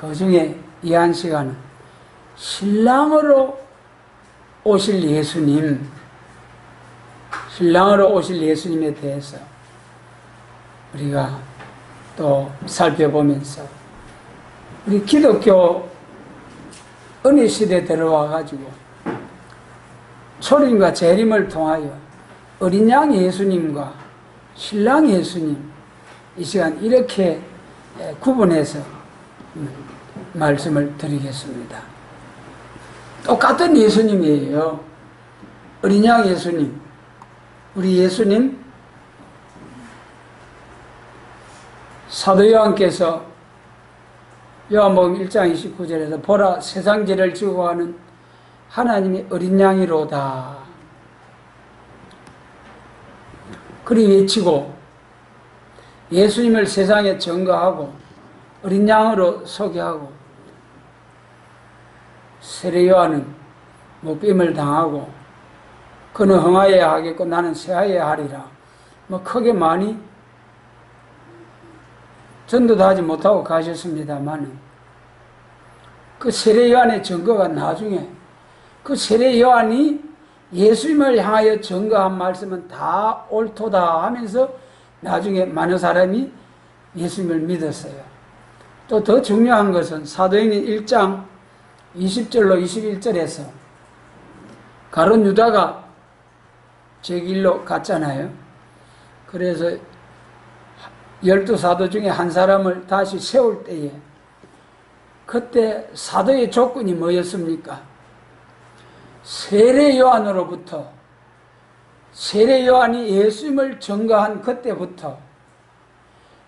그 중에 이 한 시간은 신랑으로 오실 예수님, 신랑으로 오실 예수님에 대해서 우리가 또 살펴보면서 우리 기독교 은혜 시대에 들어와가지고 초림과 재림을 통하여 어린 양 예수님과 신랑 예수님 이 시간 이렇게 구분해서 말씀을 드리겠습니다. 똑같은 예수님이에요. 어린 양 예수님, 우리 예수님 사도 요한께서 요한복음 1장 29절에서 보라 세상 죄를 지고 가는 하나님의 어린 양이로다 그리 외치고 예수님을 세상에 증거하고 어린 양으로 소개하고 세례 요한은 목뱀을 당하고 그는 흥하여야 하겠고 나는 쇠하여야 하리라 크게 많이 전도도 하지 못하고 가셨습니다만 그 세례 요한의 증거가 나중에 그 세례 요한이 예수님을 향하여 증거한 말씀은 다 옳도다 하면서 나중에 많은 사람이 예수님을 믿었어요. 또 더 중요한 것은 사도행전 1장 20절로 21절에서 가룟 유다가 제 길로 갔잖아요. 그래서 12사도 중에 한 사람을 다시 세울 때에 그때 사도의 조건이 뭐였습니까? 세례 요한으로부터 세례 요한이 예수님을 증거한 그때부터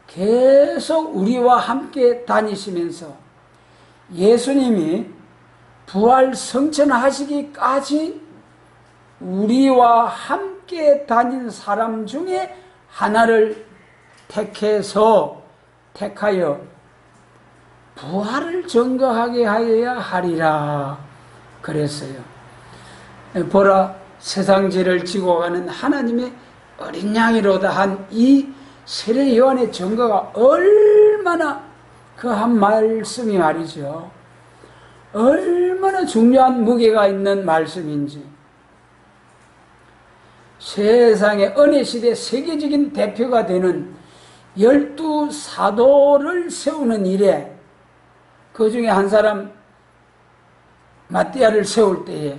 계속 우리와 함께 다니시면서 예수님이 부활 성천하시기까지 우리와 함께 다닌 사람 중에 하나를 택하여 부활을 증거하게 하여야 하리라 그랬어요. 보라 세상 죄를 지고 가는 하나님의 어린 양이로다 한 이 세례 요한의 증거가 얼마나 그 한 말씀이 말이죠. 얼마나 중요한 무게가 있는 말씀인지. 세상의 은혜 시대 세계적인 대표가 되는 12사도를 세우는 일에 그 중에 한 사람 마띠아를 세울 때에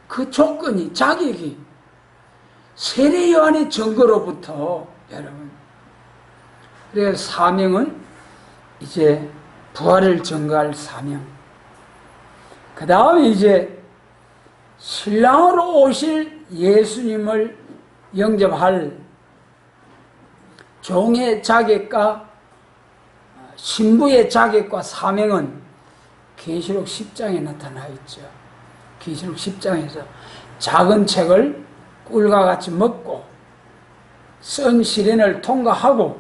그 조건이 자격이 세례 요한의 증거로부터 여러분 그래서 사명은 이제 부활을 증거할 사명 그 다음에 이제 신랑으로 오실 예수님을 영접할 종의 자격과 신부의 자격과 사명은 계시록 10장에 나타나 있죠. 계시록 10장에서 작은 책을 꿀과 같이 먹고 쓴 시련을 통과하고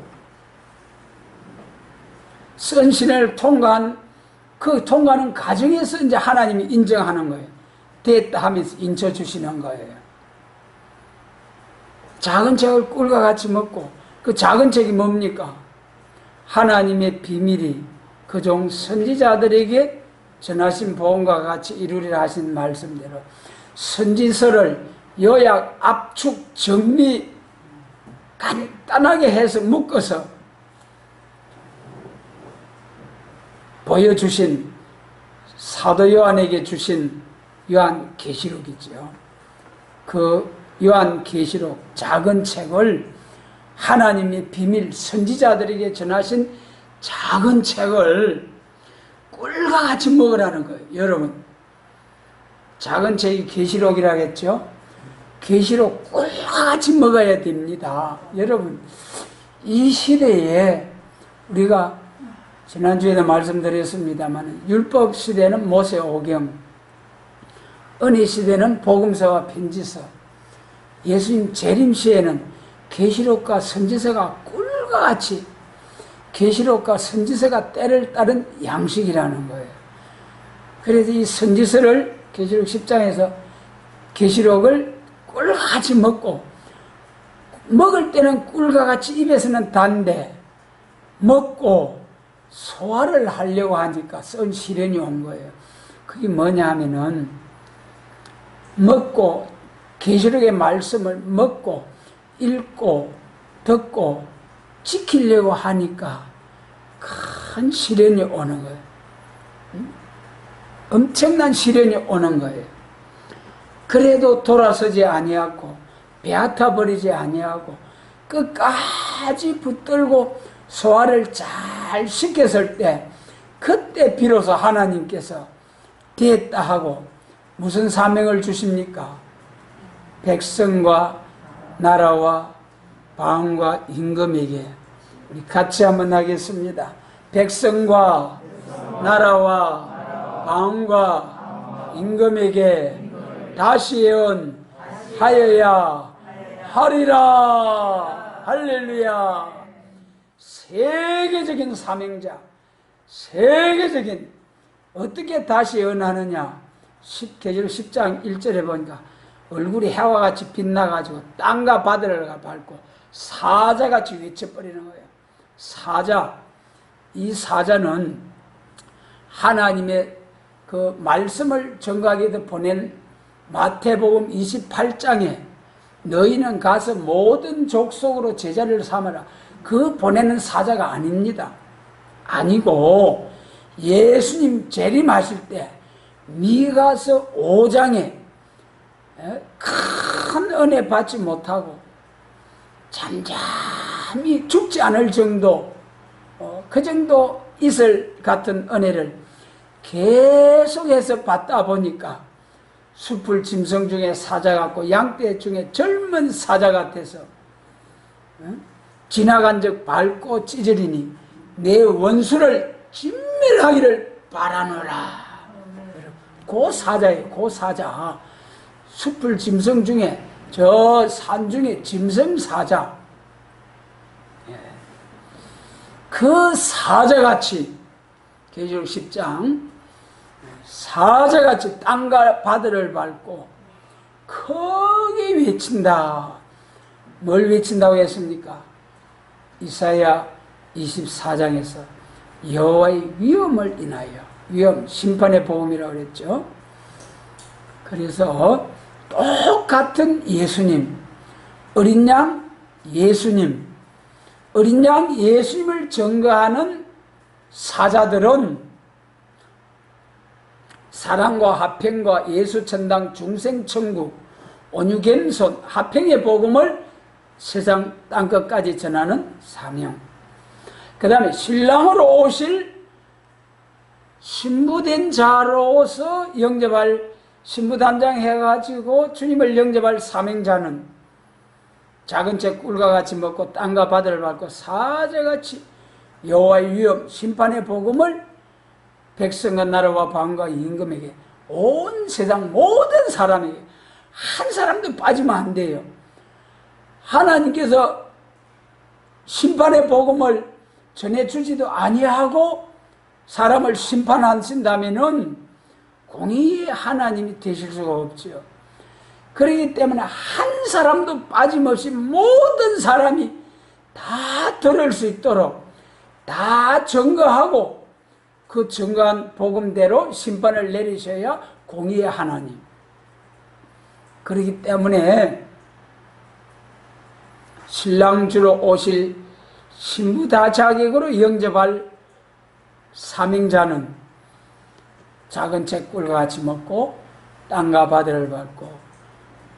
쓴 시련을 통과한 그 통과하는 과정에서 이제 하나님이 인정하는 거예요. 됐다 하면서 인쳐주시는 거예요. 작은 책을 꿀과 같이 먹고 그 작은 책이 뭡니까? 하나님의 비밀이 그 종 선지자들에게 전하신 복음과 같이 이루리라 하신 말씀대로 선지서를 요약, 압축, 정리 간단하게 해서 묶어서 보여주신 사도 요한에게 주신 요한계시록이죠. 그 요한계시록 작은 책을 하나님의 비밀 선지자들에게 전하신 작은 책을 꿀과 같이 먹으라는 거예요. 여러분 작은 책이 계시록이라고 했죠. 계시록 꿀과 같이 먹어야 됩니다. 여러분 이 시대에 우리가 지난주에도 말씀드렸습니다만 율법 시대는 모세오경, 은혜 시대는 복음서와 편지서, 예수님 재림 시에는 계시록과 선지서가 꿀과 같이 계시록과 선지서가 때를 따른 양식이라는 거예요. 그래서 이 선지서를 계시록 10장에서 계시록을 꿀과 같이 먹고 먹을 때는 꿀과 같이 입에서는 단데 먹고 소화를 하려고 하니까 쓴 시련이 온 거예요. 그게 뭐냐 하면은 먹고 계시록의 말씀을 먹고 읽고 듣고 지키려고 하니까 큰 시련이 오는 거예요. 엄청난 시련이 오는 거예요. 그래도 돌아서지 아니하고 배아타 버리지 아니하고 끝까지 붙들고 소화를 잘 시켰을 때, 그때 비로소 하나님께서 됐다 하고 무슨 사명을 주십니까? 백성과 나라와 방과 임금에게. 우리 같이 한번 하겠습니다. 백성과 나라와 방과 임금에게 다시 예언하여야 하리라. 할렐루야. 세계적인 사명자, 세계적인, 어떻게 다시 예언하느냐? 계시록 10장 1절에 보니까 얼굴이 해와 같이 빛나가지고 땅과 바다를 밟고 사자같이 외쳐버리는 거예요. 사자. 이 사자는 하나님의 그 말씀을 전가하게 보낸 마태복음 28장에 너희는 가서 모든 족속으로 제자를 삼아라. 그 보내는 사자가 아닙니다. 아니고 예수님 재림하실 때 미가서 5장에 큰 은혜 받지 못하고 잠잠히 죽지 않을 정도, 그 정도 있을 같은 은혜를 계속해서 받다 보니까 숲을 짐승 중에 사자 같고 양떼 중에 젊은 사자 같아서 지나간 적 밟고 찢으리니 내 원수를 진멸하기를 바라노라. 그 사자예요. 그 사자. 숲을 짐승 중에, 저 산 중에 짐승 사자. 그 사자같이 계시록 10장 사자같이 땅과 바다를 밟고 크게 외친다. 뭘 외친다고 했습니까? 이사야 24장에서 여호와의 위엄을 인하여, 위엄, 심판의 복음이라고 그랬죠. 그래서 똑같은 예수님, 어린 양 예수님, 어린 양 예수님을 증거하는 사자들은 사랑과 화평과 예수천당 중생천국 온유갬손 화평의 복음을 세상 땅끝까지 전하는 사명. 그 다음에 신랑으로 오실 신부된 자로서 영접할, 신부단장 해가지고 주님을 영접할 사명자는 작은 책 꿀과 같이 먹고 땅과 바다를 밟고 사자같이 여호와의 위엄, 심판의 복음을 백성과 나라와 방과 임금에게, 온 세상 모든 사람에게, 한 사람도 빠지면 안 돼요. 하나님께서 심판의 복음을 전해주지도 아니하고 사람을 심판하신다면은 공의의 하나님이 되실 수가 없죠. 그렇기 때문에 한 사람도 빠짐없이 모든 사람이 다 들을 수 있도록 다 증거하고 그 증거한 복음대로 심판을 내리셔야 공의의 하나님. 그렇기 때문에 신랑주로 오실 신부 다 자격으로 영접할 사명자는 작은 잭꿀과 같이 먹고 땅과 바다를 밟고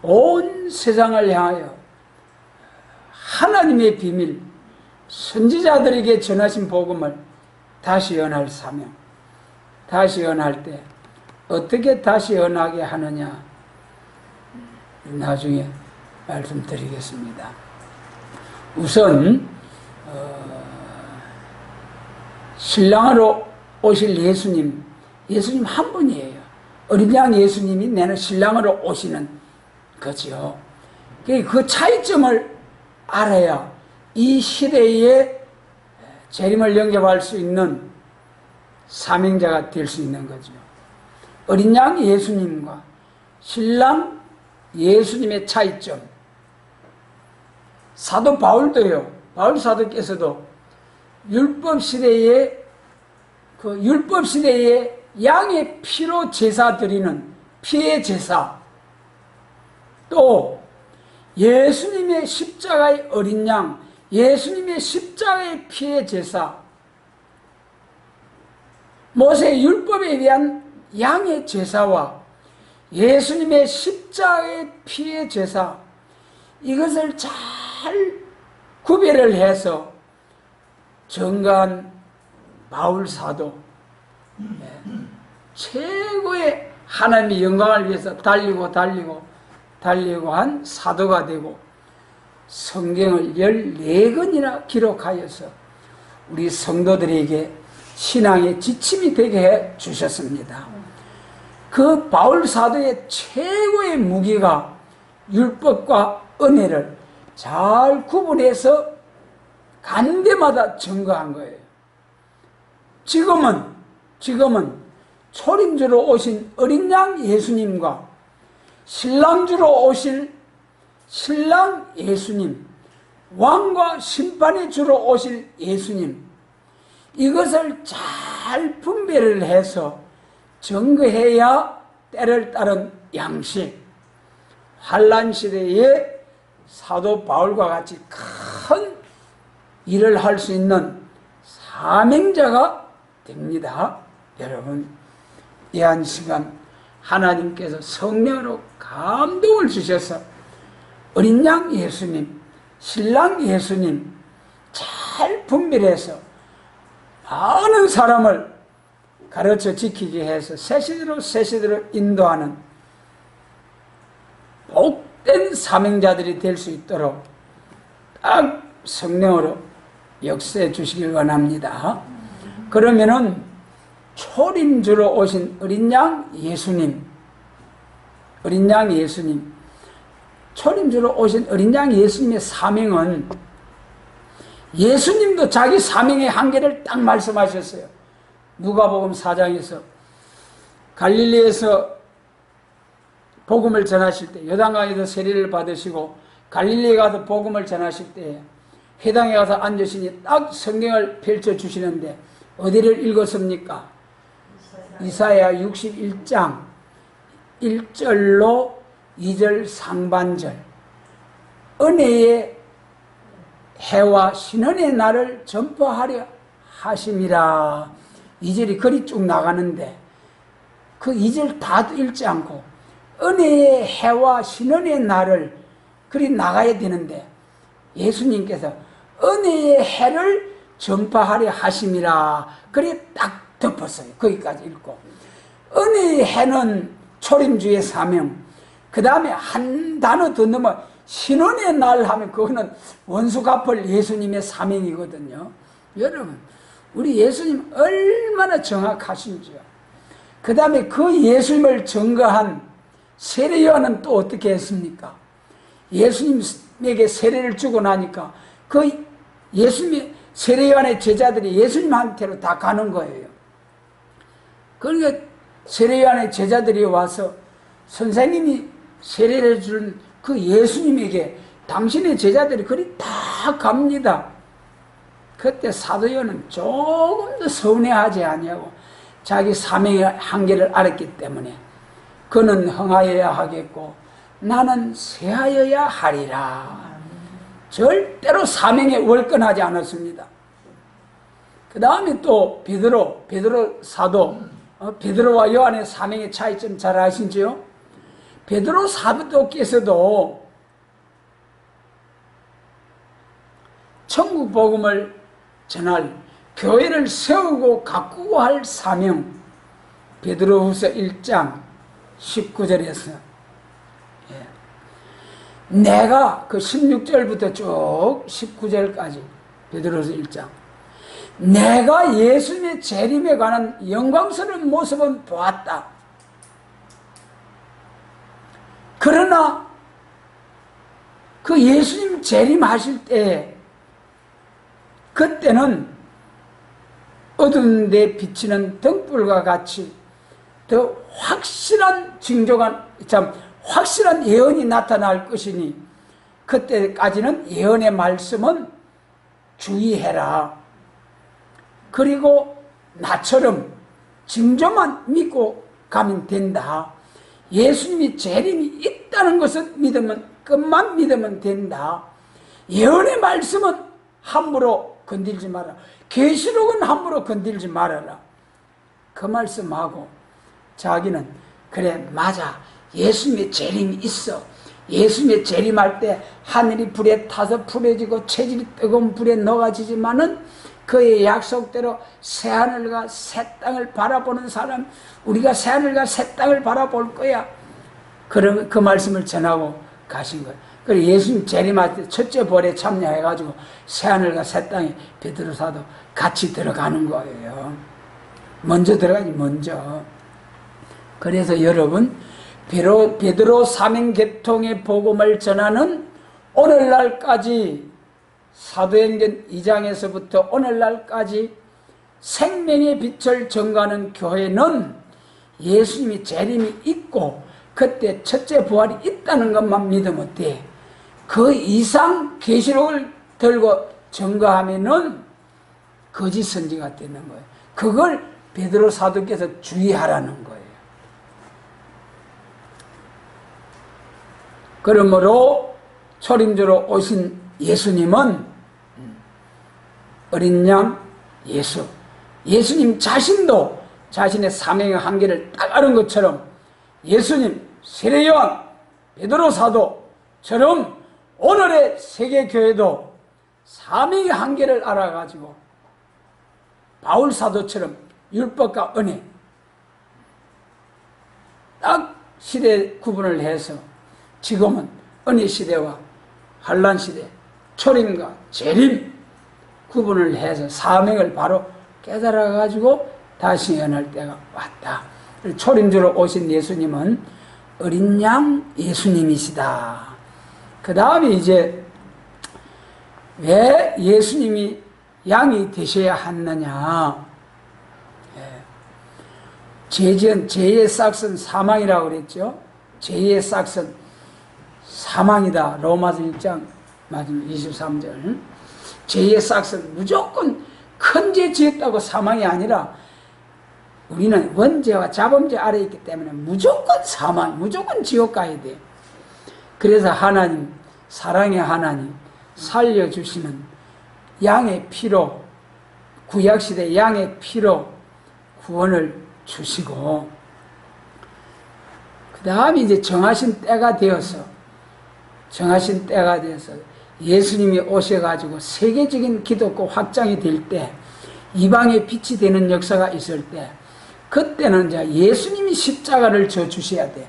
온 세상을 향하여 하나님의 비밀, 선지자들에게 전하신 복음을 다시 연할 사명. 다시 연할 때 어떻게 다시 연하게 하느냐, 나중에 말씀드리겠습니다. 우선 신랑으로 오실 예수님, 예수님 한 분이에요. 어린 양 예수님이 내는 신랑으로 오시는 거죠. 그 차이점을 알아야 이 시대에 재림을 영접할 수 있는 사명자가 될 수 있는 거죠. 어린 양 예수님과 신랑 예수님의 차이점. 사도 바울도요, 바울 사도께서도 율법 시대에 그 율법 시대에 양의 피로 제사 드리는 피의 제사, 또 예수님의 십자가의 어린 양, 예수님의 십자가의 피의 제사, 모세의 율법에 의한 양의 제사와 예수님의 십자가의 피의 제사, 이것을 잘 구별을 해서 정간 바울 사도, 최고의 하나님의 영광을 위해서 달리고 한 사도가 되고 성경을 14권이나 기록하여서 우리 성도들에게 신앙의 지침이 되게 해 주셨습니다. 그 바울 사도의 최고의 무기가 율법과 은혜를 잘 구분해서 간 데마다 증거한 거예요. 지금은 초림주로 오신 어린 양 예수님과 신랑주로 오실 신랑 예수님, 왕과 심판의 주로 오실 예수님, 이것을 잘 분별을 해서 증거해야 때를 따른 양식, 환난 시대에 사도 바울과 같이 큰 일을 할 수 있는 사명자가 됩니다. 여러분, 이 한 시간 하나님께서 성령으로 감동을 주셔서 어린 양 예수님, 신랑 예수님 잘 분별해서 많은 사람을 가르쳐 지키게 해서 새시대로 인도하는 복된 사명자들이 될 수 있도록 딱 성령으로 역사해 주시길 원합니다. 그러면은 초림주로 오신 어린 양 예수님, 초림주로 오신 어린 양 예수님의 사명은, 예수님도 자기 사명의 한계를 딱 말씀하셨어요. 누가복음 4장에서 갈릴리에서 복음을 전하실 때, 요단강에서 세례를 받으시고 갈릴리에 가서 복음을 전하실 때 회당에 가서 앉으시니 딱 성경을 펼쳐주시는데 어디를 읽었습니까? 이사야 61장 1절로 2절 상반절, 은혜의 해와 신원의 날을 전파하려 하심이라. 2절이 글이 쭉 나가는데 그 2절 다 읽지 않고 은혜의 해와 신원의 날을 글이 나가야 되는데 예수님께서 은혜의 해를 전파하려 하심이라 글이 딱 덮었어요. 거기까지 읽고, 은혜의 해는 초림주의 사명, 그 다음에 한 단어 더 넘어 신원의 날 하면 그거는 원수 갚을 예수님의 사명이거든요. 여러분, 우리 예수님 얼마나 정확하신지요. 그 다음에 그 예수님을 증거한 세례 요한은 또 어떻게 했습니까? 예수님에게 세례를 주고 나니까 그 예수님의 세례 요한의 제자들이 예수님한테로 다 가는 거예요. 그러니까 세례 요한의 제자들이 와서 선생님이 세례를 준 그 예수님에게 당신의 제자들이 그리 다 갑니다. 그때 사도 요한은 조금 더 서운해하지 아니하고 자기 사명의 한계를 알았기 때문에 그는 흥하여야 하겠고 나는 쇠하여야 하리라. 절대로 사명에 월권하지 않았습니다. 그 다음에 또 베드로 사도, 베드로와 요한의 사명의 차이점 잘 아시죠? 베드로 사도께서도 천국 복음을 전할, 교회를 세우고 가꾸고 할 사명, 베드로후서 1장 19절에서 내가 그 16절부터 쭉 19절까지 베드로후서 1장, 내가 예수님의 재림에 관한 영광스러운 모습은 보았다. 그러나 그 예수님 재림하실 때 그때는 어두운 데 비치는 등불과 같이 더 확실한 징조가, 참 확실한 예언이 나타날 것이니 그때까지는 예언의 말씀은 주의해라. 그리고 나처럼 징조만 믿고 가면 된다. 예수님이 재림이 있다는 것을 믿으면, 끝만 믿으면 된다. 예언의 말씀은 함부로 건들지 마라. 계시록은 함부로 건들지 말아라. 그 말씀하고 자기는 그래 맞아, 예수님의 재림이 있어. 예수님의 재림할 때 하늘이 불에 타서 푸려지고 체질이 뜨거운 불에 녹아지지만은 그의 약속대로 새하늘과 새 땅을 바라보는 사람, 우리가 새하늘과 새 땅을 바라볼 거야. 그 말씀을 전하고 가신 거예요. 그리고 예수님 재림할 때 첫째 벌에 참여해가지고 새하늘과 새 땅에 베드로 사도 같이 들어가는 거예요. 먼저 들어가지, 먼저. 그래서 여러분, 베드로 사명개통의 복음을 전하는 오늘날까지, 사도행전 2장에서부터 오늘날까지 생명의 빛을 전가하는 교회는 예수님이 재림이 있고 그때 첫째 부활이 있다는 것만 믿으면 돼. 그 이상 계시록을 들고 전가하면은 거짓 선지가 되는 거예요. 그걸 베드로 사도께서 주의하라는 거예요. 그러므로 초림주로 오신 예수님은 어린 양 예수, 예수님 자신도 자신의 사명의 한계를 딱 아는 것처럼 예수님, 세례요한, 베드로 사도처럼 오늘의 세계교회도 사명의 한계를 알아가지고 바울 사도처럼 율법과 은혜 딱 시대 구분을 해서 지금은 은혜 시대와 환란 시대, 초림과 재림 구분을 해서 사명을 바로 깨달아가지고 다시 연할 때가 왔다. 초림주로 오신 예수님은 어린 양 예수님이시다. 그 다음에 이제 왜 예수님이 양이 되셔야 하느냐. 죄의 싹은 사망이라고 그랬죠. 죄의 싹은 사망이다. 로마서 6장 23절. 죄의 싹은 무조건 큰 죄 지었다고 사망이 아니라 우리는 원죄와 자범죄 아래에 있기 때문에 무조건 사망, 무조건 지옥 가야 돼. 그래서 하나님, 사랑의 하나님, 살려주시는 양의 피로, 구약시대 양의 피로 구원을 주시고, 그 다음에 이제 정하신 때가 되어서 예수님이 오셔가지고 세계적인 기독교 확장이 될 때, 이방의 빛이 되는 역사가 있을 때, 그때는 이제 예수님이 십자가를 져 주셔야 돼.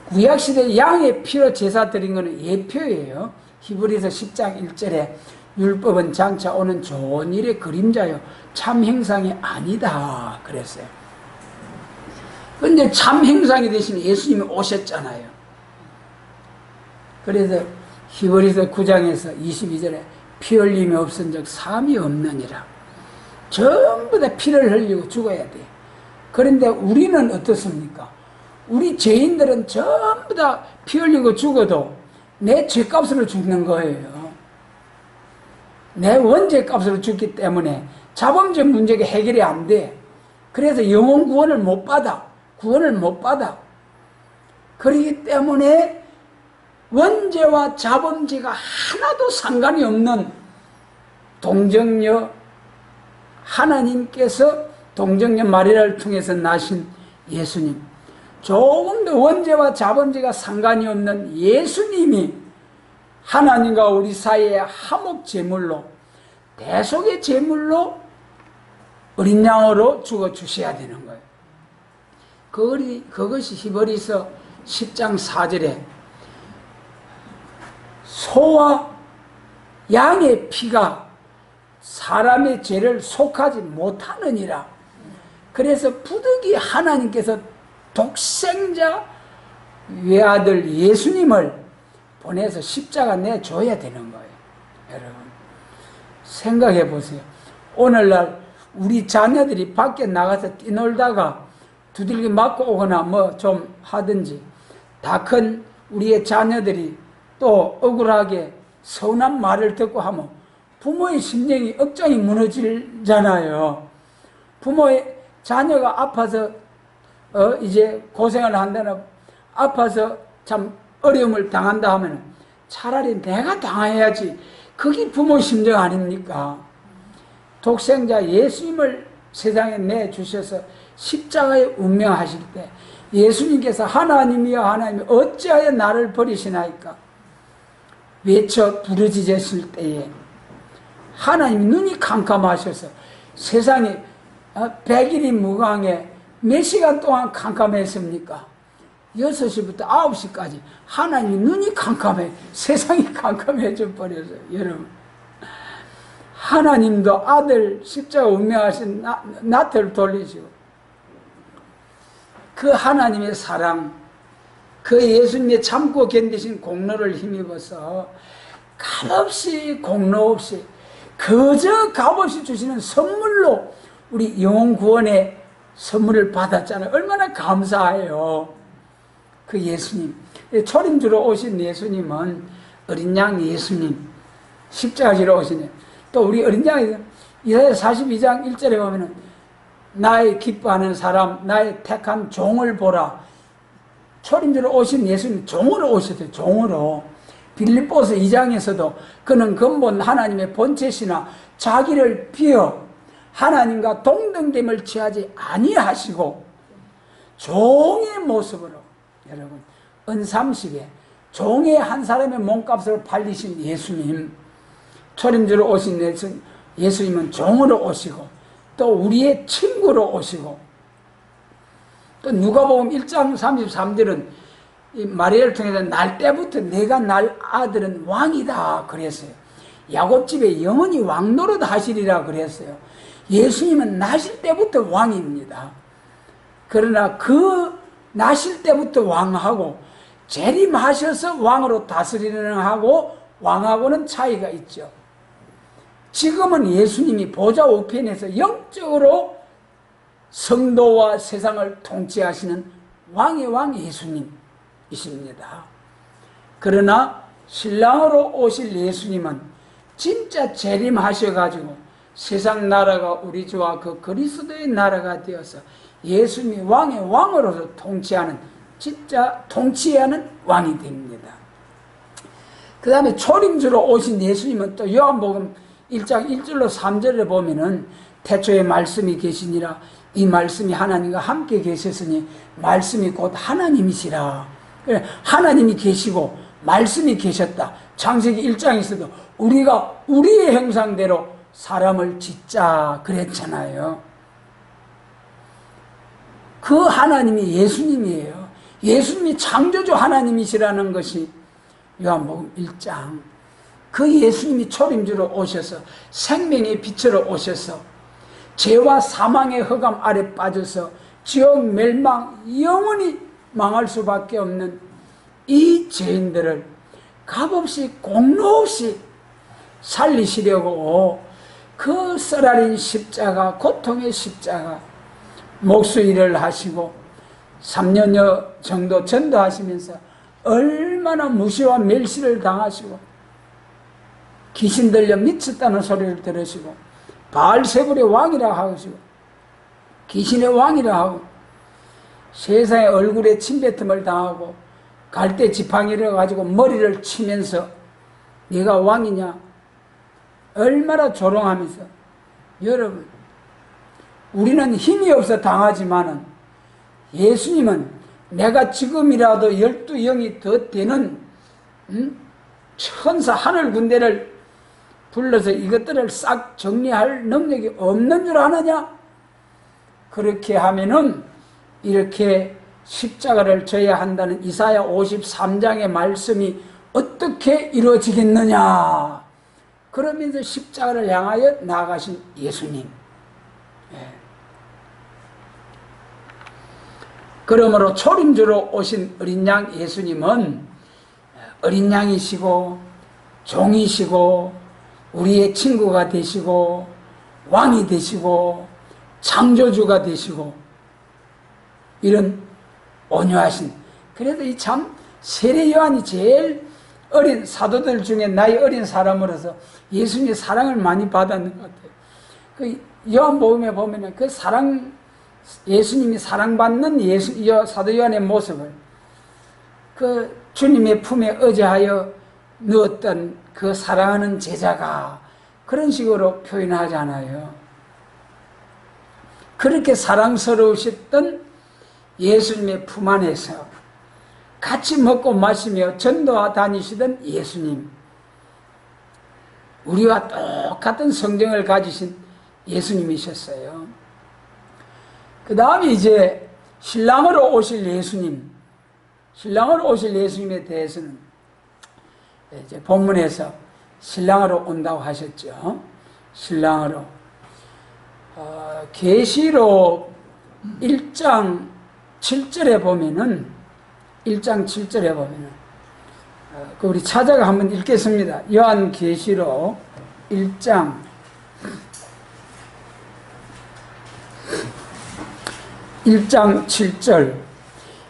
구약시대 양의 피로 제사 드린 것은 예표예요. 히브리서 10장 1절에 율법은 장차 오는 좋은 일의 그림자요 참 행상이 아니다 그랬어요. 그런데 참 행상이 되신 예수님이 오셨잖아요. 그래서 히브리서 9장에서 22절에 피 흘림이 없은 적 사함이 없느니라. 전부 다 피를 흘리고 죽어야 돼. 그런데 우리는 어떻습니까? 우리 죄인들은 전부 다 피 흘리고 죽어도 내 죄값으로 죽는 거예요. 내 원죄값으로 죽기 때문에 자범죄 문제가 해결이 안 돼. 그래서 영혼 구원을 못 받아. 그렇기 때문에 원죄와 자범죄가 하나도 상관이 없는 동정녀, 하나님께서 동정녀 마리아를 통해서 나신 예수님, 조금도 원죄와 자범죄가 상관이 없는 예수님이 하나님과 우리 사이의 화목 제물로, 대속의 제물로 어린 양으로 죽어 주셔야 되는 거예요. 그것이 히브리서 10장 4절에 소와 양의 피가 사람의 죄를 속하지 못하느니라. 그래서 부득이 하나님께서 독생자 외아들 예수님을 보내서 십자가 내줘야 되는 거예요. 여러분 생각해 보세요. 오늘날 우리 자녀들이 밖에 나가서 뛰놀다가 두들기 맞고 오거나 뭐 좀 하든지, 다 큰 우리의 자녀들이 또 억울하게 서운한 말을 듣고 하면 부모의 심령이 억장이 무너지잖아요. 부모의 자녀가 아파서 이제 고생을 한다나 아파서 참 어려움을 당한다 하면 차라리 내가 당해야지. 그게 부모 심정 아닙니까? 독생자 예수님을 세상에 내주셔서 십자가에 운명하실 때 예수님께서 하나님이여 하나님 어찌하여 나를 버리시나이까 외쳐 부르짖으실 때에 하나님 눈이 캄캄하셔서 세상이 100일이 무광에 몇 시간 동안 캄캄했습니까? 6시부터 9시까지 하나님 눈이 캄캄해 세상이 캄캄해져 버렸어요. 여러분, 하나님도 아들 십자가 운명하신 나태를 돌리시고 그 하나님의 사랑, 그 예수님의 참고 견디신 공로를 힘입어서 값없이 공로 없이 그저 값없이 주시는 선물로 우리 영혼 구원의 선물을 받았잖아요. 얼마나 감사해요. 그 예수님, 초림주로 오신 예수님은 어린 양 예수님, 십자가지로 오시네. 또 우리 어린 양이 이사야 42장 1절에 보면은 나의 기뻐하는 사람, 나의 택한 종을 보라. 초림주로 오신 예수님 종으로 오셨어요. 종으로. 빌립보서 2장에서도 그는 근본 하나님의 본체시나 자기를 비어 하나님과 동등됨을 취하지 아니하시고 종의 모습으로, 여러분, 은삼십에 종의 한 사람의 몸값으로 팔리신 예수님, 초림주로 오신 예수님은 종으로 오시고 또 우리의 친구로 오시고 또 누가복음 1장 33절은 마리아를 통해서 날 때부터 내가 날 아들은 왕이다 그랬어요. 야곱집에 영원히 왕노릇 하시리라 그랬어요. 예수님은 나실 때부터 왕입니다. 그러나 그 나실 때부터 왕하고 재림하셔서 왕으로 다스리는 하고 왕하고는 차이가 있죠. 지금은 예수님이 보좌 우편에서 영적으로 성도와 세상을 통치하시는 왕의 왕 예수님이십니다. 그러나 신랑으로 오실 예수님은 진짜 재림하셔가지고 세상 나라가 우리 주와 그 그리스도의 나라가 되어서 예수님이 왕의 왕으로서 통치하는, 진짜 통치하는 왕이 됩니다. 그 다음에 초림주로 오신 예수님은 또 요한복음 1장 1절로 3절에 보면은 태초에 말씀이 계시니라 이 말씀이 하나님과 함께 계셨으니 말씀이 곧 하나님이시라. 하나님이 계시고 말씀이 계셨다. 창세기 1장에서도 우리가 우리의 형상대로 사람을 짓자 그랬잖아요. 그 하나님이 예수님이에요. 예수님이 창조주 하나님이시라는 것이 요한복음 1장. 그 예수님이 초림주로 오셔서 생명의 빛으로 오셔서 죄와 사망의 허감 아래 빠져서 지옥 멸망 영원히 망할 수밖에 없는 이 죄인들을 값없이 공로 없이 살리시려고 그 쓰라린 십자가, 고통의 십자가 목수일을 하시고 3년여 정도 전도하시면서 얼마나 무시와 멸시를 당하시고 귀신 들려 미쳤다는 소리를 들으시고 바알세불의 왕이라 하시고 귀신의 왕이라 하고 세상의 얼굴에 침뱉음을 당하고 갈대 지팡이를 가지고 머리를 치면서 네가 왕이냐 얼마나 조롱하면서. 여러분, 우리는 힘이 없어 당하지만은 예수님은 내가 지금이라도 12영이 더 되는 천사 하늘 군대를 불러서 이것들을 싹 정리할 능력이 없는 줄 아느냐? 그렇게 하면은 이렇게 십자가를 져야 한다는 이사야 53장의 말씀이 어떻게 이루어지겠느냐? 그러면서 십자가를 향하여 나아가신 예수님. 그러므로 초림주로 오신 어린 양 예수님은 어린 양이시고 종이시고 우리의 친구가 되시고 왕이 되시고 창조주가 되시고 이런 온유하신. 그래도 이 참 세례 요한이 제일 어린 사도들 중에 나이 어린 사람으로서 예수님의 사랑을 많이 받았는 것 같아요. 그 요한복음에 보면은 그 사랑, 예수님이 사랑받는 사도 요한의 모습을 그 주님의 품에 의지하여 누웠던 그 사랑하는 제자가 그런 식으로 표현하잖아요. 그렇게 사랑스러우셨던 예수님의 품 안에서 같이 먹고 마시며 전도와 다니시던 예수님, 우리와 똑같은 성정을 가지신 예수님이셨어요. 그 다음에 이제 신랑으로 오실 예수님, 신랑으로 오실 예수님에 대해서는 이제 본문에서 신랑으로 온다고 하셨죠. 신랑으로. 계시록 1장 7절에 보면은, 1장 7절에 보면은, 우리 찾아가 한번 읽겠습니다. 요한 계시록 1장 7절.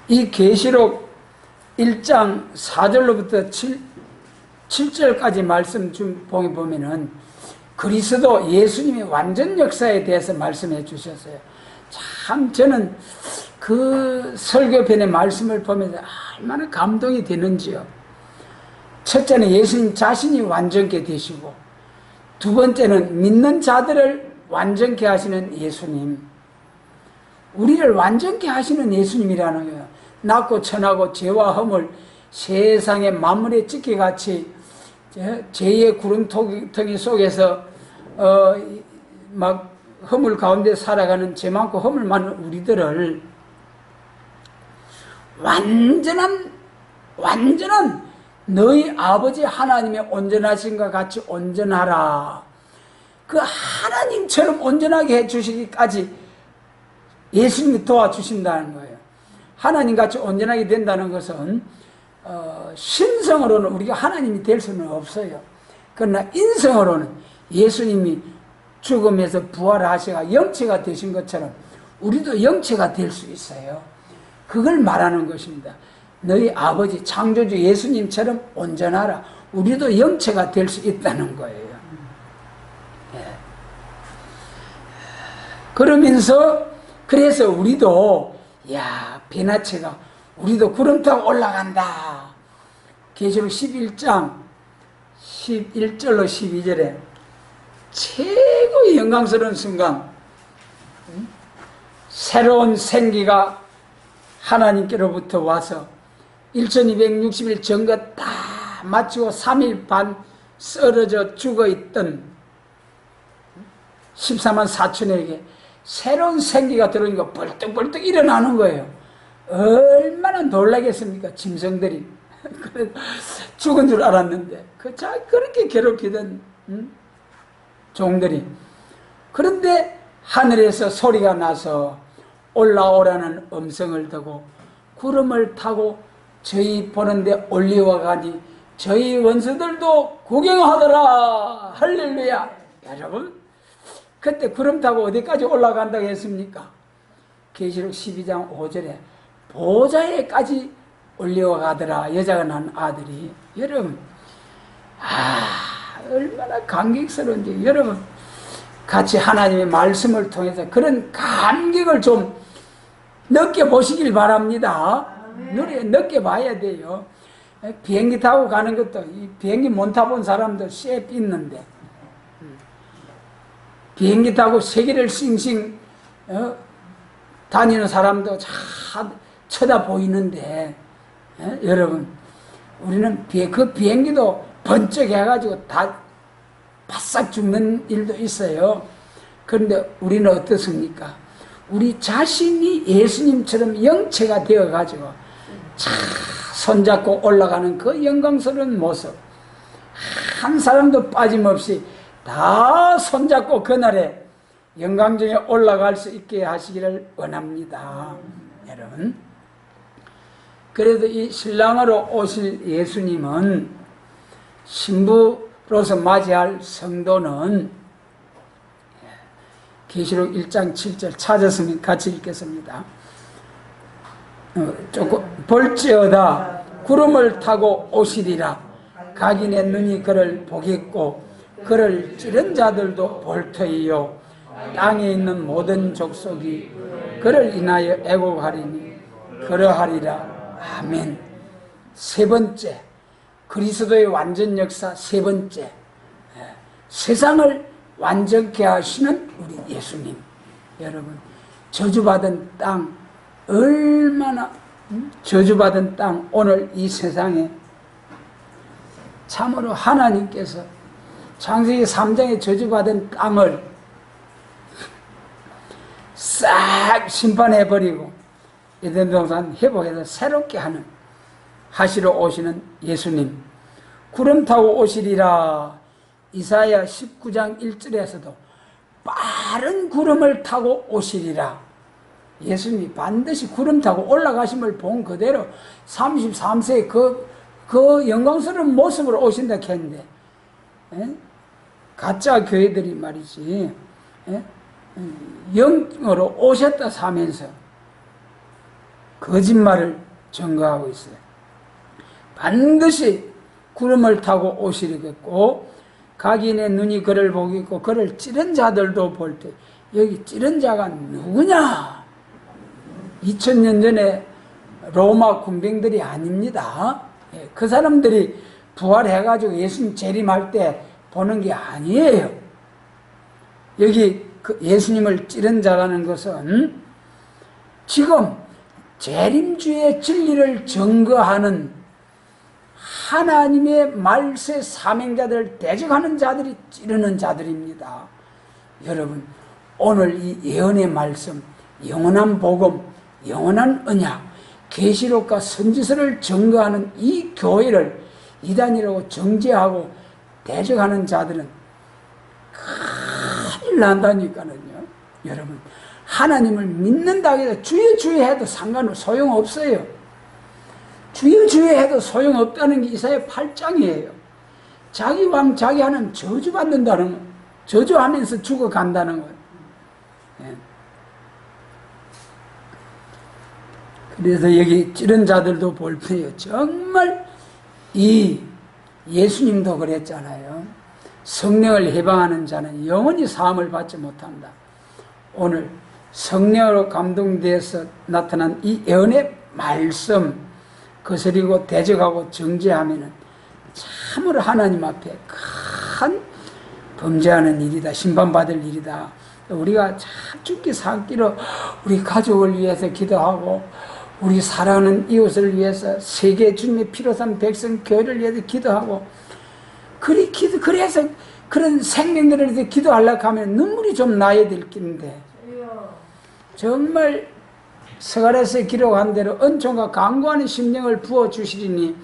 이 계시록 1장 4절로부터 7절까지 말씀 좀 보면은 그리스도 예수님의 완전 역사에 대해서 말씀해 주셨어요. 참 저는 그 설교편의 말씀을 보면서 얼마나 감동이 되는지요. 첫째는 예수님 자신이 완전케 되시고, 두 번째는 믿는 자들을 완전케 하시는 예수님, 우리를 완전케 하시는 예수님이라는 거예요. 낮고 천하고 죄와 허물, 세상의 만물의 찢기같이 죄의 구름텅이 속에서 막 허물 가운데 살아가는 죄 많고 허물 많은 우리들을 완전한 너희 아버지 하나님의 온전하신과 같이 온전하라. 그 하나님처럼 온전하게 해주시기까지 예수님이 도와주신다는 거예요. 하나님같이 온전하게 된다는 것은 신성으로는 우리가 하나님이 될 수는 없어요. 그러나 인성으로는 예수님이 죽음에서 부활하시가 영체가 되신 것처럼 우리도 영체가 될 수 있어요. 그걸 말하는 것입니다. 너희 아버지 창조주 예수님처럼 온전하라. 우리도 영체가 될 수 있다는 거예요. 그러면서 그래서 우리도 변화체가 우리도 구름 타고 올라간다. 계시록 11장 11절로 12절에 최고의 영광스러운 순간, 새로운 생기가 하나님께로부터 와서 1260일 전거 다 마치고 3일 반 썰어져 죽어있던 14만 4천에게 새로운 생기가 들어오니까 벌떡벌떡 일어나는 거예요. 얼마나 놀라겠습니까? 짐승들이 죽은 줄 알았는데 그렇게 괴롭히던 종들이. 그런데 하늘에서 소리가 나서 올라오라는 음성을 듣고 구름을 타고 저희 보는데 올리어가니 저희 원수들도 구경하더라. 할렐루야. 여러분, 그때 구름 타고 어디까지 올라간다고 했습니까? 계시록 12장 5절에 보좌에까지 올려가더라. 여자가 낳은 아들이. 여러분, 얼마나 감격스러운지. 여러분, 같이 하나님의 말씀을 통해서 그런 감격을 좀 느껴보시길 바랍니다. 느껴봐야 돼요. 비행기 타고 가는 것도, 이 비행기 못 타본 사람들 쎄 있는데, 비행기 타고 세계를 싱싱 다니는 사람도 잘 쳐다보이는데, 여러분, 우리는 그 비행기도 번쩍해가지고 다 바싹 죽는 일도 있어요. 그런데 우리는 어떻습니까? 우리 자신이 예수님처럼 영체가 되어가지고 차 손잡고 올라가는 그 영광스러운 모습, 한 사람도 빠짐없이 다 손잡고 그날에 영광중에 올라갈 수 있게 하시기를 원합니다. 여러분, 그래도 이 신랑으로 오실 예수님은, 신부로서 맞이할 성도는 계시록 1장 7절 찾았으면 같이 읽겠습니다. 조금 볼지어다 구름을 타고 오시리라. 각인의 눈이 그를 보겠고 그를 찌른 자들도 볼 터이요 땅에 있는 모든 족속이 그를 인하여 애곡하리니 그러하리라. 아멘. 세 번째, 그리스도의 완전 역사 세 번째, 세상을 완전케 하시는 우리 예수님. 여러분, 저주받은 땅, 얼마나 저주받은 땅, 오늘 이 세상에 참으로 하나님께서 창세기 3장에 저주받은 땅을 싹 심판해버리고 에덴 동산 회복해서 새롭게 하시러 오시는 예수님. 구름 타고 오시리라. 이사야 19장 1절에서도 빠른 구름을 타고 오시리라. 예수님이 반드시 구름 타고 올라가심을 본 그대로 33세의 그 영광스러운 모습으로 오신다 했는데, 가짜 교회들이 말이지, 영으로 오셨다 하면서 거짓말을 증거하고 있어요. 반드시 구름을 타고 오시리겠고, 각인의 눈이 그를 보겠고, 그를 찌른 자들도 볼 때, 여기 찌른 자가 누구냐? 2000년 전에 로마 군병들이 아닙니다. 그 사람들이 부활해가지고 예수님 재림할 때 보는 게 아니에요. 여기 그 예수님을 찌른 자라는 것은 지금 재림주의 진리를 증거하는 하나님의 말세 사명자들을 대적하는 자들이 찌르는 자들입니다. 여러분, 오늘 이 예언의 말씀, 영원한 복음, 영원한 언약, 계시록과 선지서를 증거하는 이 교회를 이단이라고 정죄하고 대적하는 자들은 큰일 난다니까요. 여러분, 하나님을 믿는다고 해서 주여 주여 해도 소용없어요. 주여 주여 해도 소용없다는 게 이사야 8장이에요. 자기 왕 자기 하나님 저주받는다는 거, 저주하면서 죽어간다는 거예요. 그래서 여기 찌른 자들도 볼 때요, 정말 이 예수님도 그랬잖아요. 성령을 해방하는 자는 영원히 사함을 받지 못한다. 오늘 성령으로 감동되어서 나타난 이 예언의 말씀 거스리고 대적하고 정죄하면은 참으로 하나님 앞에 큰 범죄하는 일이다. 심판받을 일이다. 우리가 참 죽기 살기로 우리 가족을 위해서 기도하고 우리 사랑하는 이웃을 위해서 세계 주님의 피로 산 백성 교회를 위해서 기도하고 그래서 그런 생명들을 위해서 기도하려고 하면 눈물이 좀 나야 될 긴데, 정말 서갈에서 기록한 대로 은총과 강구하는 심령을 부어주시리니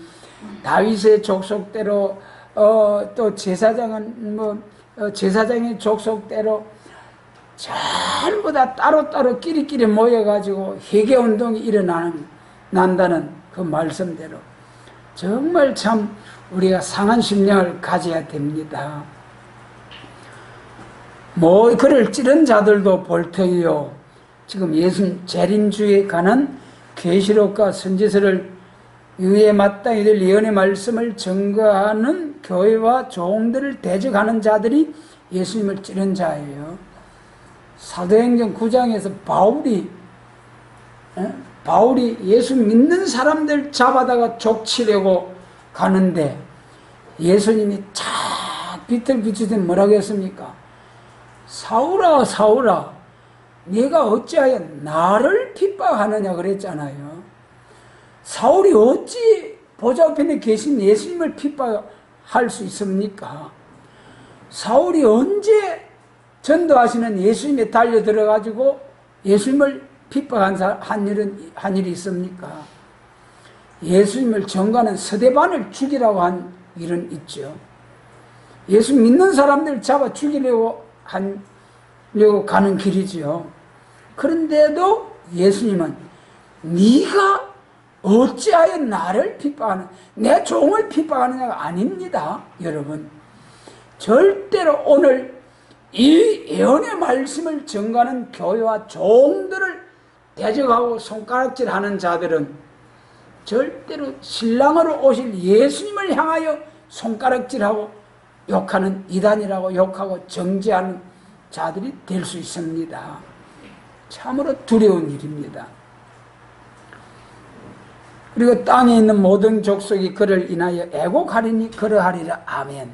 다윗의 족속대로 또 제사장은 제사장의 족속대로 전부 다 따로따로 끼리끼리 모여가지고 회개운동이 일어난다는 그 말씀대로 정말 참 우리가 상한 심령을 가져야 됩니다. 그를 찌른 자들도 볼 터이요. 지금 예수님 재림주에 관한 계시록과 선지서를 위에 마땅히 될 예언의 말씀을 증거하는 교회와 종들을 대적하는 자들이 예수님을 찌른 자예요. 사도행전 9장에서 바울이 예수 믿는 사람들 잡아다가 족치려고 가는데 예수님이 착 빛을 비추듯 뭐라고 했습니까? 사울아 사울아 네가 어찌하여 나를 핍박하느냐 그랬잖아요. 사울이 어찌 보좌 우편에 계신 예수님을 핍박할 수 있습니까? 사울이 언제 전도하시는 예수님에 달려들어가지고 예수님을 핍박한 일이 있습니까? 예수님을 전가하는 서대반을 죽이라고 한 일은 있죠. 예수 믿는 사람들 잡아 죽이려고 가는 길이죠. 그런데도 예수님은 네가 어찌하여 나를 핍박하는, 내 종을 핍박하느냐가 아닙니다. 여러분, 절대로 오늘 이 예언의 말씀을 전가하는 교회와 종들을 대적하고 손가락질하는 자들은 절대로 신랑으로 오실 예수님을 향하여 손가락질하고 욕하는 이단이라고 욕하고 정죄하는 자들이 될 수 있습니다. 참으로 두려운 일입니다. 그리고 땅에 있는 모든 족속이 그를 인하여 애곡하리니 그러하리라. 아멘.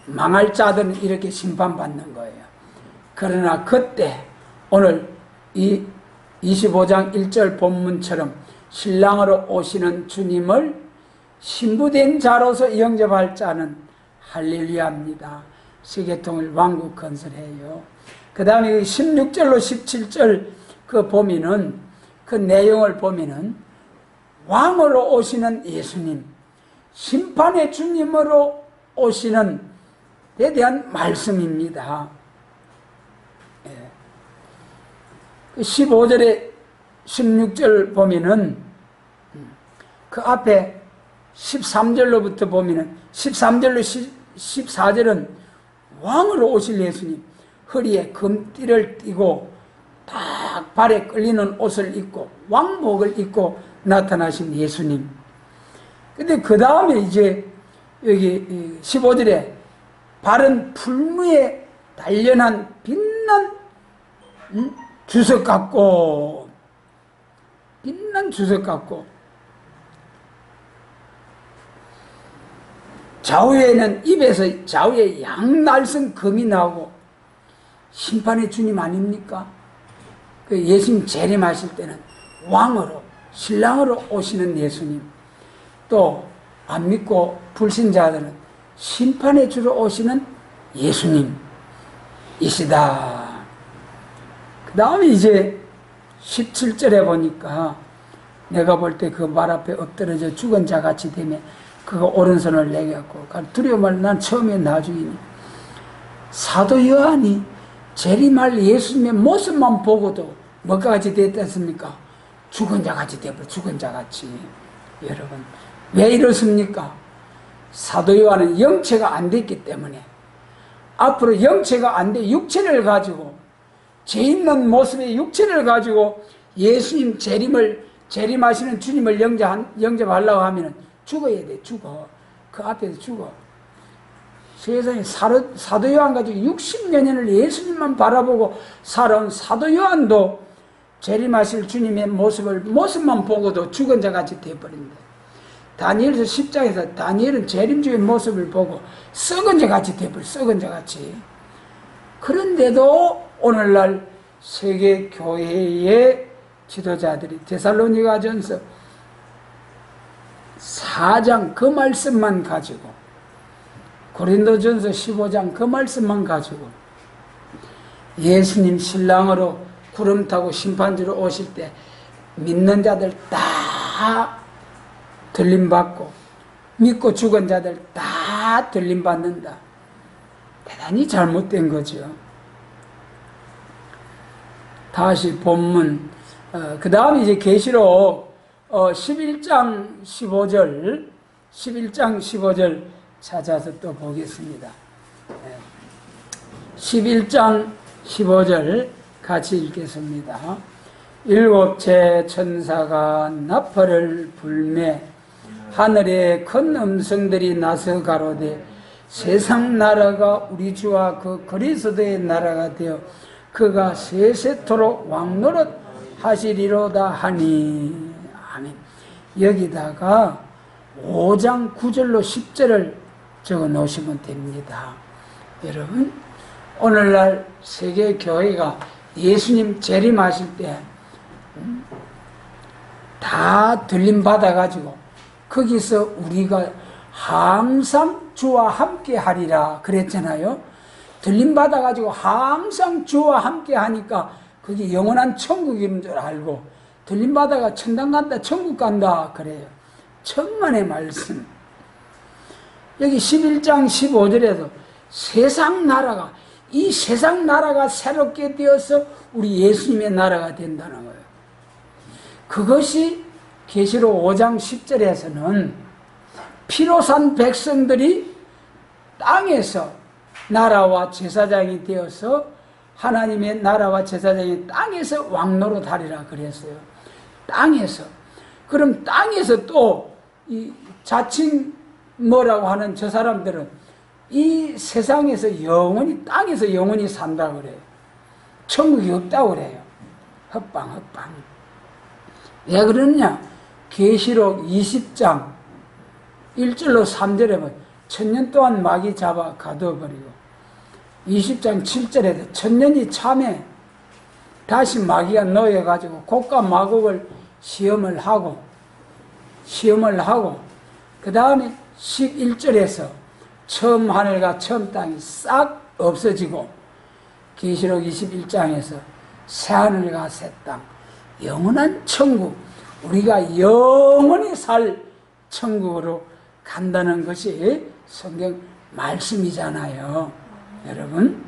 망할 자들은 이렇게 심판받는 거예요. 그러나 그때 오늘 이 25장 1절 본문처럼 신랑으로 오시는 주님을 신부된 자로서 영접할 자는 할렐루야입니다. 세계통일 왕국 건설해요. 그 다음에 16절로 17절 그 보면은 그 내용을 보면은 왕으로 오시는 예수님, 심판의 주님으로 오시는 데 대한 말씀입니다. 15절에 16절 보면은 그 앞에 13절로부터 보면은 13절로 14절은 왕으로 오실 예수님, 허리에 금띠를 띠고 딱 발에 끌리는 옷을 입고 왕복을 입고 나타나신 예수님. 근데 그 다음에 이제 여기 15절에 발은 풀무에 단련한 빛난 주석 같고, 빛난 주석 같고, 좌우에는 입에서 좌우에 양날성 금이 나오고, 심판의 주님 아닙니까? 그 예수님 재림하실 때는 왕으로, 신랑으로 오시는 예수님, 또 안 믿고 불신자들은 심판의 주로 오시는 예수님이시다. 그 다음에 이제 17절에 보니까 내가 볼 때 그 말 앞에 엎드러져 죽은 자 같이 되면 그거 오른손을 내갖고 두려움을 난 처음에 나중이니 사도 요한이 재림할 예수님의 모습만 보고도 뭐가 같이 됐습니까? 죽은 자 같이 되버려. 죽은 자 같이. 여러분 왜 이렇습니까? 사도 요한은 영체가 안 됐기 때문에 앞으로 영체가 안 돼 육체를 가지고 죄 있는 모습의 육체를 가지고 예수님 재림하시는 주님을 영접하려고 하면 죽어야 돼. 죽어. 그 앞에서 죽어. 세상에 사도 요한 가지고 60여 년을 예수님만 바라보고 살아온 사도 요한도 재림하실 주님의 모습만 보고도 죽은 자같이 되어버린다. 다니엘서 10장에서 다니엘은 재림주의 모습을 보고 썩은 자같이 되어버려. 썩은 자같이. 그런데도 오늘날 세계 교회의 지도자들이 데살로니가전서 4장 그 말씀만 가지고, 고린도전서 15장 그 말씀만 가지고 예수님 신랑으로 구름 타고 심판주로 오실 때 믿는 자들 다 들림받고 믿고 죽은 자들 다 들림받는다. 대단히 잘못된 거죠. 다시 본문, 그 다음에 이제 계시록 11장 15절 찾아서 또 보겠습니다. 11장 15절 같이 읽겠습니다. 일곱째 천사가 나팔을 불매 하늘에 큰 음성들이 나서 가로되 세상 나라가 우리 주와 그 그리스도의 나라가 되어 그가 세세토록 왕노릇 하시리로다 하니. 아멘. 여기다가 5장 9절로 10절을 적어 놓으시면 됩니다. 여러분 오늘날 세계교회가 예수님 재림하실 때 다 들림받아가지고 거기서 우리가 항상 주와 함께 하리라 그랬잖아요. 들림받아가지고 항상 주와 함께 하니까 그게 영원한 천국인 줄 알고 들림받아가 천당 간다 천국 간다 그래요. 천만의 말씀. 여기 11장 15절에도 세상 나라가, 이 세상 나라가 새롭게 되어서 우리 예수님의 나라가 된다는 거예요. 그것이 계시록 5장 10절에서는 피로 산 백성들이 땅에서 나라와 제사장이 되어서 하나님의 나라와 제사장이 땅에서 왕노릇 하리라 그랬어요. 땅에서. 그럼 땅에서 또 이 자칭 뭐라고 하는 저 사람들은 이 세상에서 영원히, 땅에서 영원히 산다고 그래요. 천국이 없다고 그래요. 헛방. 왜 그러느냐? 계시록 20장 1절로 3절에 보면 천년 동안 마귀 잡아 가두어버리고, 20장 7절에도 천년이 참에 다시 마귀가 놓여가지고 곡과 마곡을 시험을 하고 그 다음에 11절에서 처음 하늘과 처음 땅이 싹 없어지고, 계시록 21장에서 새 하늘과 새 땅, 영원한 천국, 우리가 영원히 살 천국으로 간다는 것이 성경 말씀이잖아요, 여러분.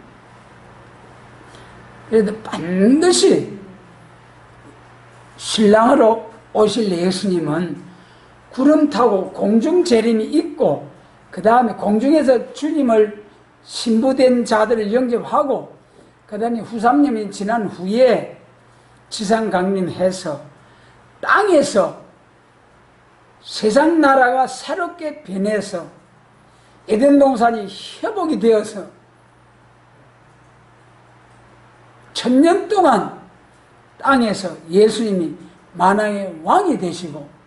그래도 반드시 신랑으로 오실 예수님은 구름 타고 공중 재림이 있고, 그 다음에 공중에서 주님을 신부된 자들을 영접하고, 그 다음에 후삼년이 지난 후에 지상 강림해서 땅에서 세상 나라가 새롭게 변해서 에덴 동산이 회복이 되어서 천년 동안 땅에서 예수님이 만왕의 왕이 되시고,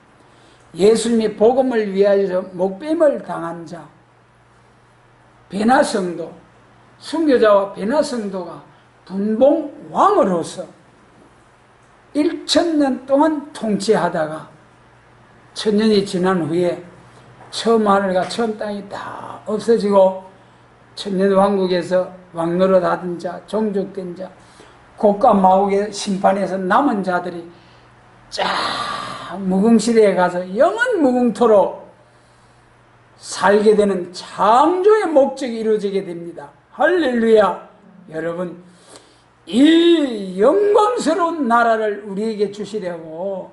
예수님이 복음을 위하여 목배임을 당한 자, 베나성도, 순교자와 베나성도가 분봉왕으로서 1000년 동안 통치하다가 천년이 지난 후에 처음 하늘과 처음 땅이 다 없어지고, 천년왕국에서 왕노릇 하던 자, 종족된 자, 곡과 마곡의 심판에서 남은 자들이 쫙 무궁시대에 가서 영원 무궁토록 살게 되는 창조의 목적이 이루어지게 됩니다. 할렐루야. 여러분, 이 영광스러운 나라를 우리에게 주시려고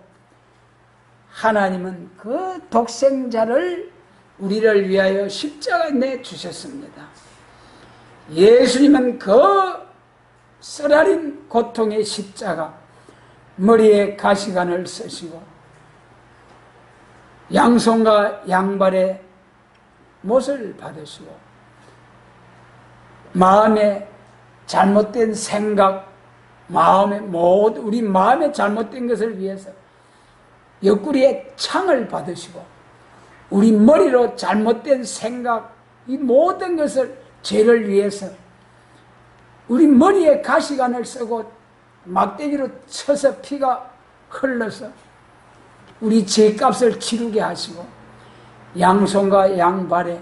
하나님은 그 독생자를 우리를 위하여 십자가에 내주셨습니다. 예수님은 그 쓰라린 고통의 십자가, 머리에 가시관을 쓰시고 양손과 양발에 못을 받으시고, 마음에 잘못된 생각, 우리 마음에 잘못된 것을 위해서 옆구리에 창을 받으시고, 우리 머리로 잘못된 생각, 이 모든 것을 죄를 위해서 우리 머리에 가시관을 쓰고 막대기로 쳐서 피가 흘러서 우리 죄값을 치르게 하시고, 양손과 양발에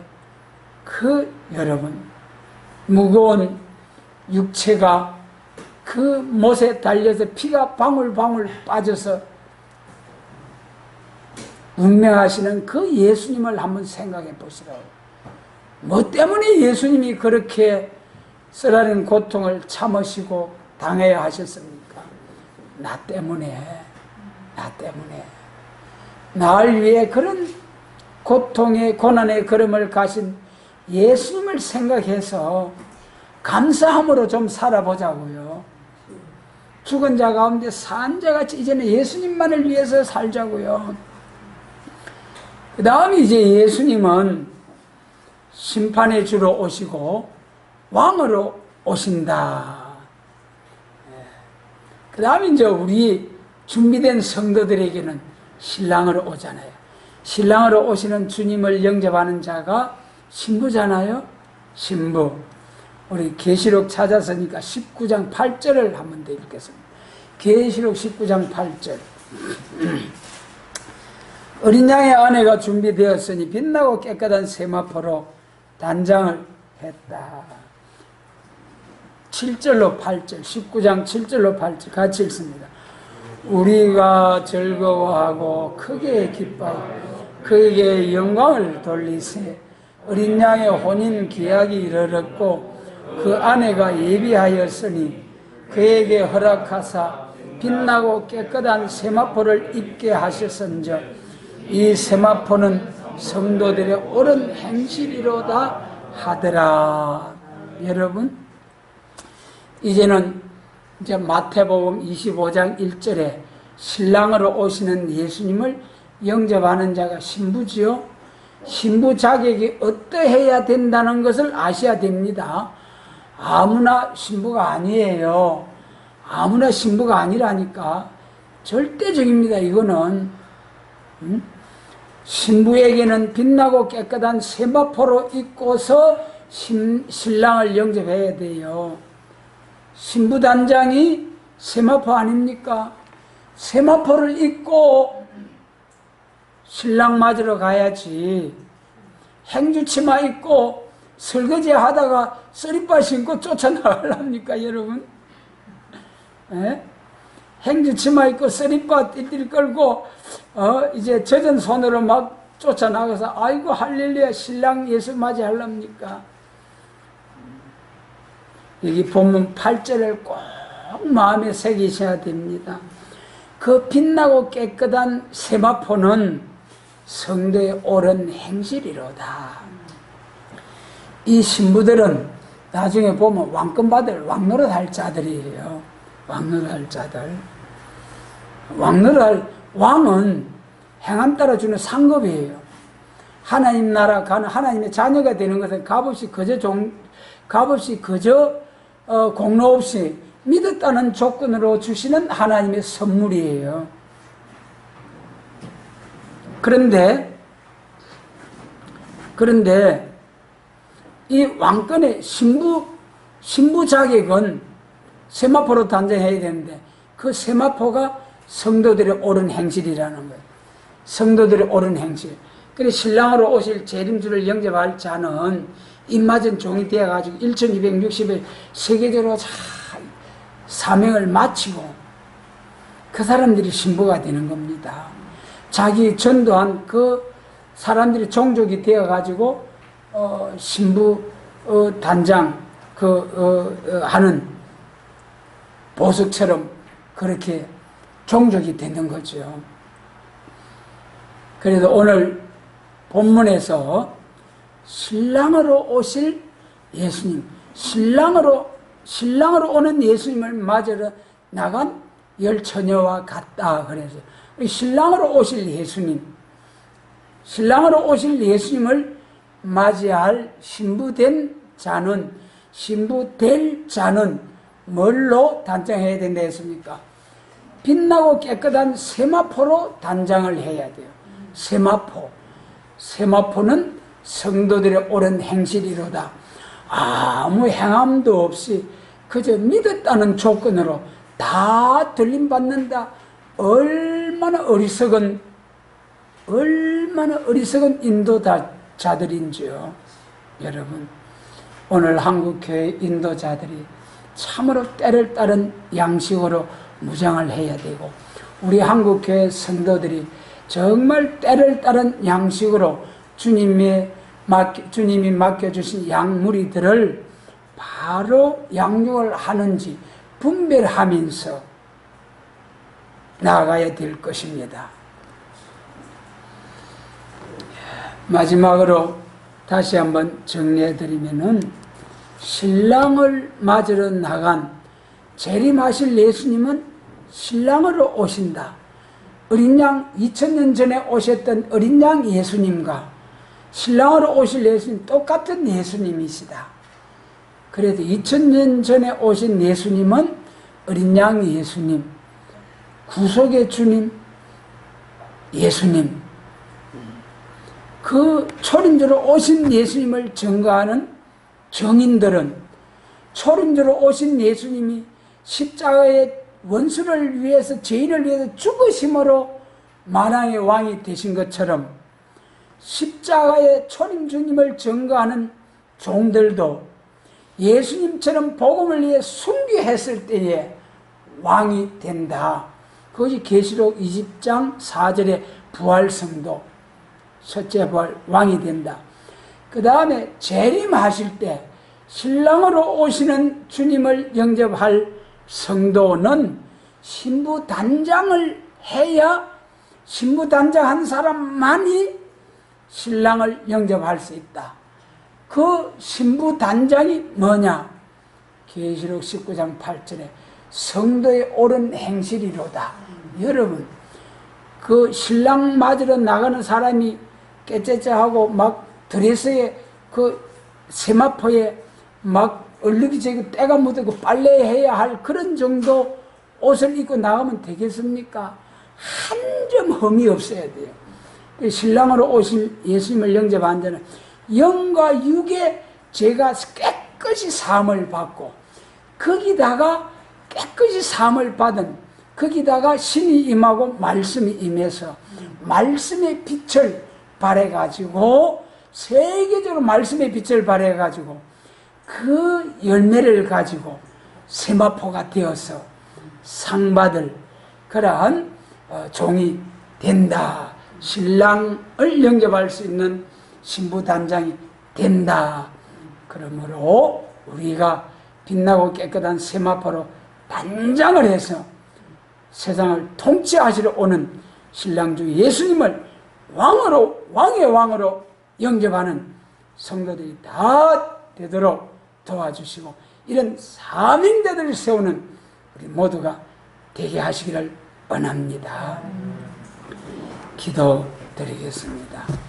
여러분 무거운 육체가 그 못에 달려서 피가 방울방울 빠져서 운명하시는 그 예수님을 한번 생각해 보시라고. 뭐 때문에 예수님이 그렇게 쓰라린 고통을 참으시고 당해야 하셨습니까? 나 때문에. 나를 위해 그런 고통의 고난의 걸음을 가신 예수님을 생각해서 감사함으로 좀 살아보자고요. 죽은 자 가운데 산 자같이 이제는 예수님만을 위해서 살자고요. 그 다음에 이제 예수님은 심판의 주로 오시고 왕으로 오신다. 그 다음에 이제 우리 준비된 성도들에게는 신랑으로 오잖아요. 신랑으로 오시는 주님을 영접하는 자가 신부잖아요. 신부. 우리 계시록 찾았으니까 19장 8절을 한번 더 읽겠습니다. 계시록 19장 8절. 어린 양의 아내가 준비되었으니 빛나고 깨끗한 세마포로 단장을 했다. 7절로 8절, 19장 7절로 8절 같이 읽습니다. 우리가 즐거워하고 크게 기뻐하고 그에게 영광을 돌리세. 어린 양의 혼인 기약이 이르렀고 그 아내가 예비하였으니 그에게 허락하사 빛나고 깨끗한 세마포를 입게 하셨은즉 이 세마포는 성도들의 옳은 행실이로다 하더라. 여러분, 이제는 이제 마태복음 25장 1절에 신랑으로 오시는 예수님을 영접하는 자가 신부지요. 신부 자격이 어떠해야 된다는 것을 아셔야 됩니다. 아무나 신부가 아니에요. 아무나 신부가 아니라니까. 절대적입니다. 이거는. 신부에게는 빛나고 깨끗한 세마포로 입고서 신랑을 영접해야 돼요. 신부 단장이 세마포 아닙니까? 세마포를 입고 신랑 맞으러 가야지. 행주치마 입고 설거지 하다가 쓰리빠 신고 쫓아나가랍니까, 여러분? 에? 행주치마 입고 쓰리빠 띠띠 끌고 이제 젖은 손으로 막 쫓아나가서 아이고 할렐루야 신랑 예수 맞이하랍니까? 여기 본문 8절을 꼭 마음에 새기셔야 됩니다. 그 빛나고 깨끗한 세마포는 성도의 옳은 행실이로다. 이 신부들은 나중에 보면 왕권 받을 왕노릇 할 자들이에요. 왕노릇 할 자들. 왕은 행함 따라 주는 상급이에요. 하나님 나라 가는 하나님의 자녀가 되는 것은 값없이 그저 공로 없이 믿었다는 조건으로 주시는 하나님의 선물이에요. 그런데 이 왕권의 신부 자격은 세마포로 단정해야 되는데 그 세마포가 성도들의 옳은 행실이라는 거예요. 성도들의 옳은 행실. 그래서 신랑으로 오실 재림주를 영접할 자는 입맞은 종이 되어가지고 1260일 세계적으로 사명을 마치고 그 사람들이 신부가 되는 겁니다. 자기 전도한 그 사람들이 종족이 되어가지고 신부 단장 하는 보석처럼 그렇게 종족이 되는 거죠. 그래서 오늘 본문에서 신랑으로 오실 예수님, 신랑으로 오는 예수님을 맞으러 나간 열 처녀와 같다. 그래서 신랑으로 오실 예수님을 맞이할 신부될 자는 뭘로 단장해야 된다 했습니까? 빛나고 깨끗한 세마포로 단장을 해야 돼요. 세마포는 성도들의 옳은 행실이로다. 아무 행함도 없이 그저 믿었다는 조건으로 다 들림받는다. 얼마나 어리석은 인도자들인지요. 여러분, 오늘 한국교회 인도자들이 참으로 때를 따른 양식으로 무장을 해야 되고, 우리 한국교회 성도들이 정말 때를 따른 양식으로 주님이 맡겨주신 양무리들을 바로 양육을 하는지 분별하면서 나아가야 될 것입니다. 마지막으로 다시 한번 정리해드리면은, 신랑을 맞으러 나간 재림하실 예수님은 신랑으로 오신다. 어린 양 2000년 전에 오셨던 어린 양 예수님과 신랑으로 오실 예수님 똑같은 예수님이시다. 그래도 2000년 전에 오신 예수님은 어린 양 예수님, 구속의 주님 예수님, 그 초림주로 오신 예수님을 증거하는 정인들은 초림주로 오신 예수님이 십자가의 원수를 위해서, 죄인을 위해서 죽으심으로 만왕의 왕이 되신 것처럼 십자가의 초림주님을 증거하는 종들도 예수님처럼 복음을 위해 순교했을 때에 왕이 된다. 그것이 계시록 20장 4절의 부활성도, 첫째 부활, 왕이 된다. 그 다음에 재림하실 때 신랑으로 오시는 주님을 영접할 성도는 신부 단장을 해야, 신부 단장한 사람만이 신랑을 영접할 수 있다. 그 신부 단장이 뭐냐? 계시록 19장 8절에 성도의 옳은 행실이로다. 여러분, 그 신랑 맞으러 나가는 사람이 깨째째하고 막 드레스에 그 세마포에 막 얼룩이 지고 때가 묻고 빨래해야 할 그런 정도 옷을 입고 나가면 되겠습니까? 한 점 흠이 없어야 돼요. 신랑으로 오신 예수님을 영접한 자는 영과 육의 죄가 깨끗이 사함을 받고 거기다가 깨끗이 사함을 받은 거기다가 신이 임하고 말씀이 임해서 말씀의 빛을 발해가지고 세계적으로 말씀의 빛을 발해가지고 그 열매를 가지고 세마포가 되어서 상받을 그러한 종이 된다. 신랑을 영접할 수 있는 신부단장이 된다. 그러므로 우리가 빛나고 깨끗한 세마포로 단장을 해서 세상을 통치하시러 오는 신랑주 예수님을 왕의 왕으로 영접하는 성도들이 다 되도록 도와주시고 이런 사명자들을 세우는 우리 모두가 되게 하시기를 원합니다. 기도드리겠습니다.